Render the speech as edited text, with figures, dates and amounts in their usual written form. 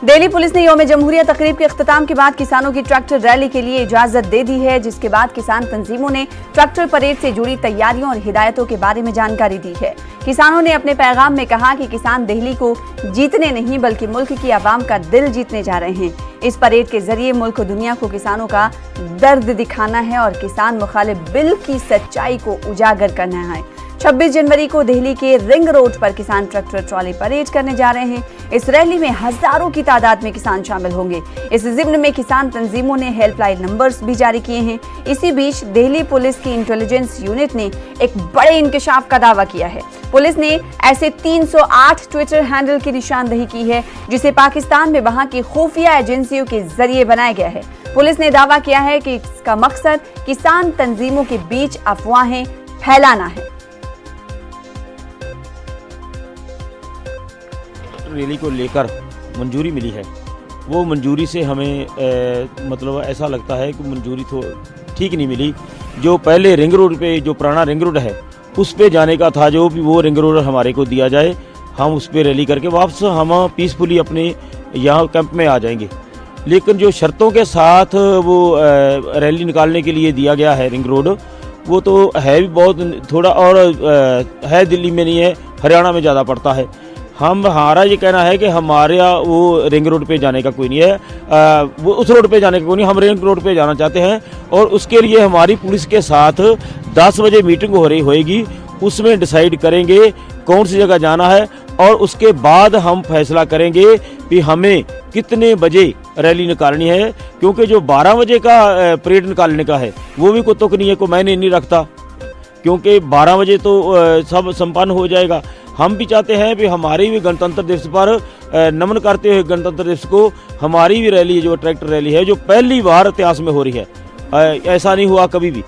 Delhi police ने यौम जमहूरिया तकरीब के अख्ताम के बाद किसानों की ट्रैक्टर रैली के लिए इजाजत दे दी है, जिसके बाद किसान तंजीमों ने ट्रैक्टर परेड से जुड़ी तैयारियों और हिदायतों के बारे में जानकारी दी है। किसानों ने अपने पैगाम में कहा कि किसान दिल्ली को जीतने नहीं बल्कि मुल्क की आवाम का दिल जीतने जा रहे हैं। इस परेड के जरिए मुल्क और दुनिया को किसानों का दर्द दिखाना है और किसान मुखालिफ बिल की सच्चाई को उजागर करना है। 26 जनवरी को दिल्ली के रिंग रोड पर किसान ट्रैक्टर ट्रॉली परेड करने जा रहे हैं। इस रैली में हजारों की तादाद में किसान शामिल होंगे। इस जिम्न में किसान तंजीमों ने हेल्पलाइन नंबर्स भी जारी किए हैं। इसी बीच दिल्ली पुलिस की इंटेलिजेंस यूनिट ने एक बड़े इंकशाफ का दावा किया है। पुलिस ने ऐसे 308 ट्विटर हैंडल की निशानदेही की है जिसे पाकिस्तान में वहां की खुफिया एजेंसियों के जरिए बनाया गया है। पुलिस ने दावा किया है कि इसका मकसद किसान तंजीमों के बीच अफवाहें फैलाना है। रैली को लेकर मंजूरी मिली है, वो मंजूरी से हमें मतलब ऐसा लगता है कि मंजूरी तो ठीक नहीं मिली। जो पहले रिंग रोड पे जो पुराना रिंग रोड है उस पे जाने का था, जो भी वो रिंग रोड हमारे को दिया जाए, हम उस पे रैली करके वापस हम पीसफुली अपने यहाँ कैंप में आ जाएंगे। लेकिन जो शर्तों के साथ वो रैली निकालने के लिए दिया गया है रिंग रोड, वो तो है भी बहुत थोड़ा, और है दिल्ली में नहीं है, हरियाणा में ज़्यादा पड़ता है। हमारा ये कहना है कि हमारे वो रिंग रोड पे जाने का कोई नहीं है, वो उस रोड पे जाने का कोई नहीं, हम रिंग रोड पे जाना चाहते हैं। और उसके लिए हमारी पुलिस के साथ 10 बजे मीटिंग होएगी, उसमें डिसाइड करेंगे कौन सी जगह जाना है और उसके बाद हम फैसला करेंगे कि हमें कितने बजे रैली निकालनी है। क्योंकि जो 12 बजे का परेड निकालने का है वो भी कोई तुक नहीं है, को मैंने नहीं रखता, क्योंकि 12 बजे तो सब संपन्न हो जाएगा। हम भी चाहते हैं कि हमारी भी गणतंत्र दिवस पर नमन करते हुए गणतंत्र दिवस को हमारी भी रैली जो ट्रैक्टर रैली है, जो पहली बार इतिहास में हो रही है, ऐसा नहीं हुआ कभी भी।